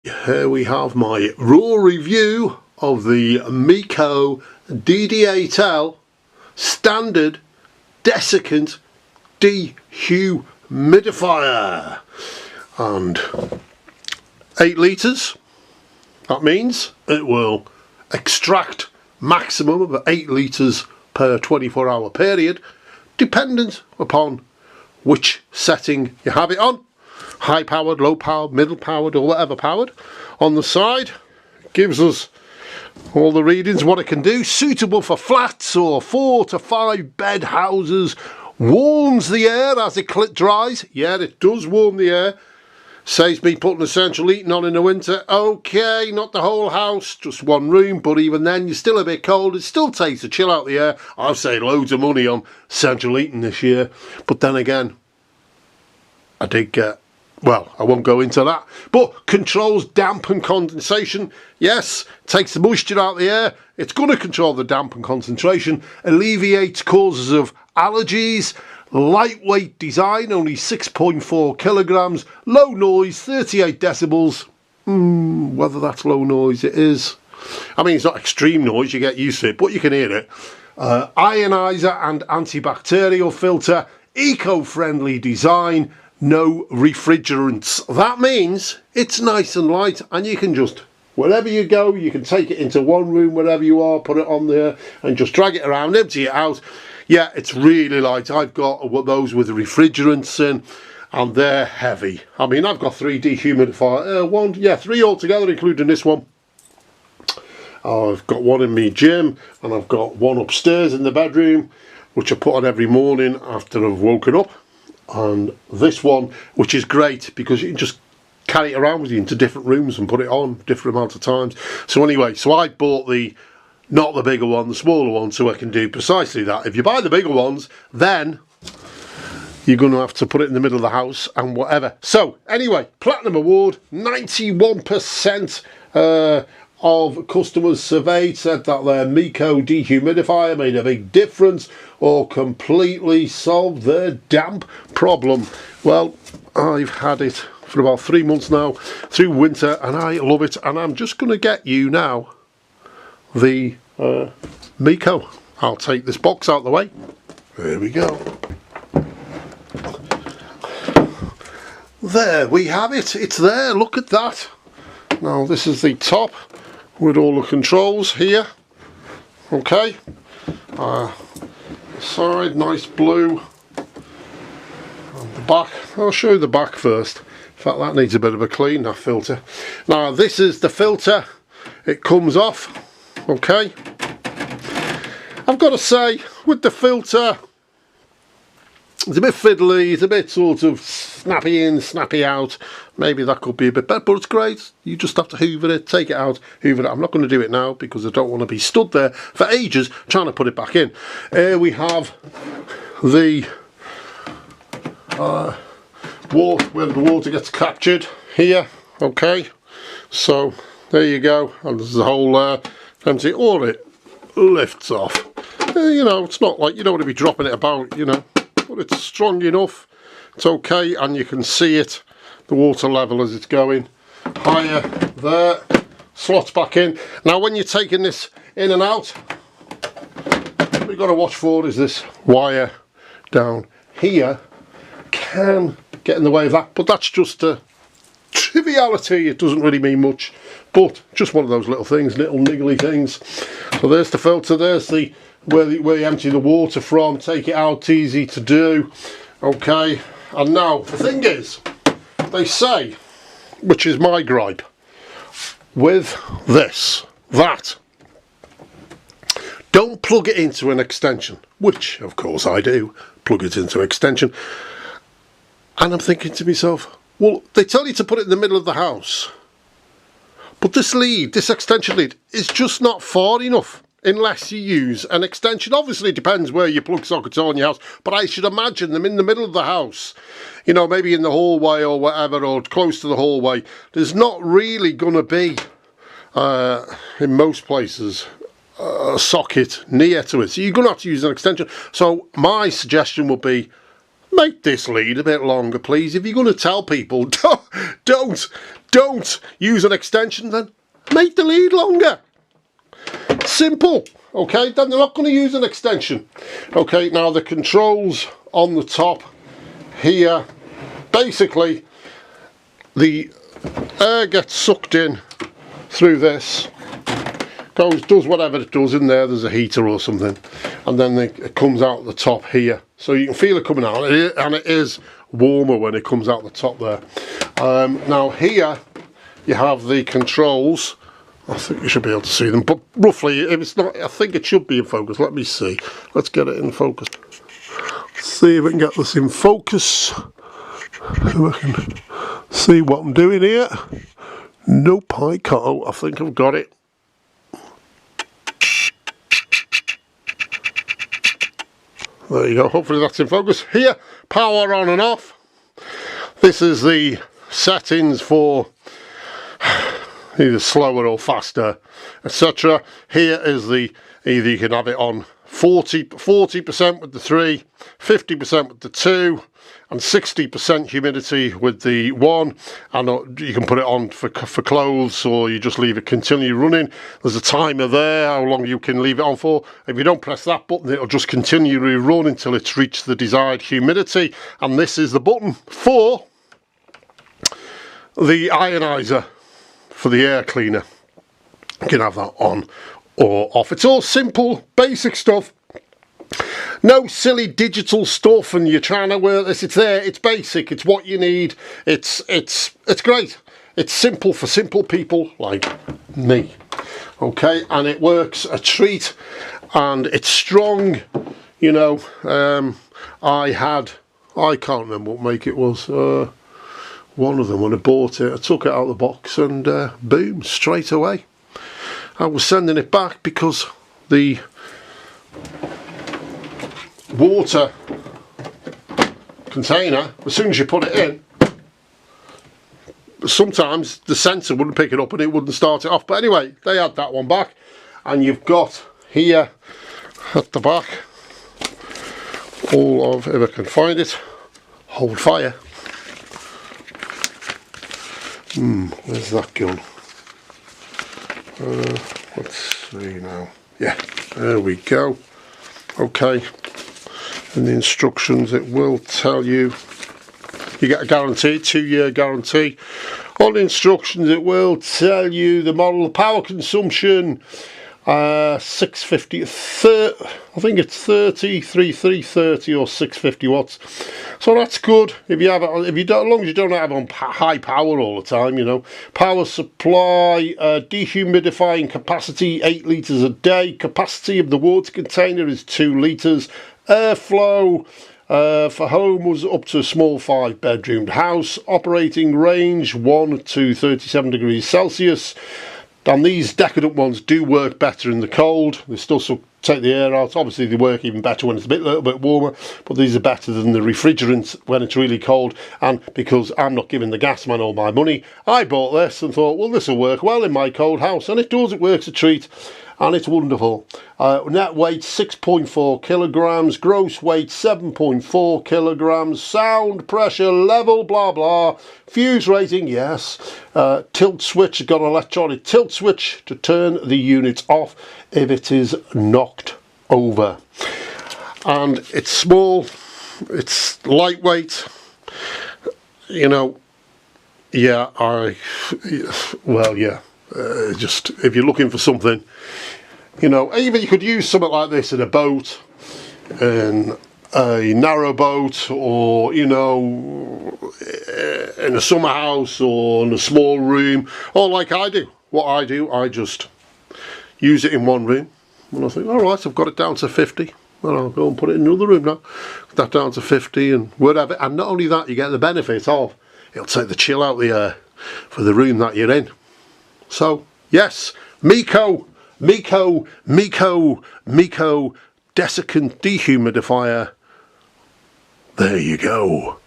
Here we have my raw review of the MEACO DD8L standard desiccant dehumidifier, and 8 litres. That means it will extract maximum of 8 litres per 24-hour period, dependent upon which setting you have it on. High powered, low powered, middle powered, or whatever powered. On the side gives us all the readings, what it can do. Suitable for flats or 4 to 5 bed houses. Warms the air as it dries. Yeah, it does warm the air. Saves me putting the central heating on in the winter. Okay, not the whole house, just one room, but even then you're still a bit cold. It still takes the chill out the air. I've saved loads of money on central heating this year, but then again, I did get, well, I won't go into that, but controls damp and condensation. Yes, takes the moisture out of the air. It's going to control the damp and concentration, alleviates causes of allergies. Lightweight design, only 6.4 kilograms, low noise, 38 decibels. Whether that's low noise, it is. I mean, it's not extreme noise, you get used to it, but you can hear it. Ionizer and antibacterial filter, eco-friendly design, no refrigerants. That means it's nice and light, and you can just, wherever you go, you can take it into one room, wherever you are, put it on there, and just drag it around, empty it out. Yeah, it's really light. I've got those with refrigerants in, and they're heavy. I mean, I've got 3 dehumidifiers, 3 altogether, including this one. I've got one in my gym, and I've got one upstairs in the bedroom, which I put on every morning after I've woken up. And this one, which is great because you can just carry it around with you into different rooms and put it on different amounts of times. So anyway, so I bought not the bigger one, the smaller one, so I can do precisely that. If you buy the bigger ones, then you're going to have to put it in the middle of the house and whatever. So anyway, Platinum Award, 91% of customers surveyed said that their MEACO dehumidifier made a big difference or completely solved their damp problem. Well, I've had it for about 3 months now, through winter, and I love it. And I'm just going to get you now the MEACO. I'll take this box out of the way. There we go. There we have it. It's there. Look at that. Now this is the top with all the controls here. Okay. Side, nice blue. And the back. I'll show you the back first. In fact, that needs a bit of a clean, that filter. Now this is the filter. It comes off. Okay, I've got to say, with the filter, it's a bit fiddly, it's a bit sort of snappy in, snappy out. Maybe that could be a bit better, but it's great. You just have to hoover it, take it out, hoover it. I'm not going to do it now because I don't want to be stood there for ages trying to put it back in. Here we have the water, where the water gets captured here. Okay, so there you go, and there's the whole empty, or it lifts off. You know, it's not like you don't want to be dropping it about, you know, but it's strong enough. It's okay, and you can see it, the water level as it's going higher there. Slots back in. Now when you're taking this in and out, what we've got to watch for is this wire down here can get in the way of that, but that's just a triviality. It doesn't really mean much, but just one of those little things, little niggly things. So there's the filter, there's the where you empty the water from, take it out, easy to do. Okay, and now the thing is, they say, which is my gripe with this, that don't plug it into an extension, which of course I do, plug it into extension. And I'm thinking to myself, well, they tell you to put it in the middle of the house, but this lead, this extension lead, is just not far enough unless you use an extension. Obviously it depends where your plug sockets are in your house, but I should imagine them in the middle of the house, you know, maybe in the hallway or whatever, or close to the hallway. There's not really going to be, in most places, a socket near to it, so you're going to have to use an extension. So my suggestion would be, make this lead a bit longer, please. If you're going to tell people, don't don't use an extension, then make the lead longer. Simple. Okay, then they're not going to use an extension. Okay, now the controls on the top here, basically the air gets sucked in through this, does whatever it does in there. There's a heater or something, and then it comes out the top here, so you can feel it coming out, and it is warmer when it comes out the top there. Now here you have the controls. I think you should be able to see them, but roughly, if it's not, I think it should be in focus. Let me see. Let's get it in focus. Let's see if we can get this in focus. If I can see what I'm doing here. Nope, I can't. Oh, I think I've got it. There you go. Hopefully that's in focus. Here, power on and off. This is the settings for either slower or faster, etc. Here is the, either you can have it on 40% with the 3, 50% with the 2, and 60% humidity with the 1, and you can put it on for clothes, or you just leave it continue running. There's a timer there, how long you can leave it on for. If you don't press that button, it'll just continually run until it's reached the desired humidity. And this is the button for the ionizer, for the air cleaner. You can have that on or off. It's all simple, basic stuff. No silly digital stuff and you're trying to work this. It's there, it's basic, it's what you need. It's great. It's simple for simple people like me. Okay, and it works a treat, and it's strong. You know, I can't remember what make it was. One of them, when I bought it, I took it out of the box and boom, straight away. I was sending it back because the water container, as soon as you put it in, sometimes the sensor wouldn't pick it up and it wouldn't start it off. But anyway, they had that one back, and you've got here at the back all of, if I can find it, hold fire. Where's that gun? Let's see now. Yeah, there we go. Okay, in the instructions it will tell you, you get a guarantee, 2-year guarantee. On the instructions it will tell you the model, the power consumption, 650, I think it's 330 or 650 watts. So that's good if you have it, if you don't, as long as you don't have it on high power all the time, you know. Power supply, dehumidifying capacity 8 litres a day. Capacity of the water container is 2 litres. Airflow for home was up to a small 5-bedroomed house. Operating range 1 to 37 degrees Celsius. And these decadent ones do work better in the cold. They still take the air out. Obviously they work even better when it's a little bit warmer, but these are better than the refrigerants when it's really cold. And because I'm not giving the gas man all my money, I bought this and thought, well, this will work well in my cold house, and it does. It works a treat, and it's wonderful. Net weight 6.4 kilograms, gross weight 7.4 kilograms, sound pressure level, blah blah, fuse rating, yes, tilt switch, got an electronic tilt switch to turn the unit off if it is knocked over. And it's small, it's lightweight, you know. Yeah, just if you're looking for something, you know, even you could use something like this in a boat, in a narrow boat, or, you know, in a summer house, or in a small room, or like I do. What I do, I just use it in one room, and I think, all right, I've got it down to 50, well, I'll go and put it in another room now, put that down to 50 and whatever. And not only that, you get the benefit of, it'll take the chill out the air for the room that you're in. So yes, MEACO Desiccant dehumidifier. There you go.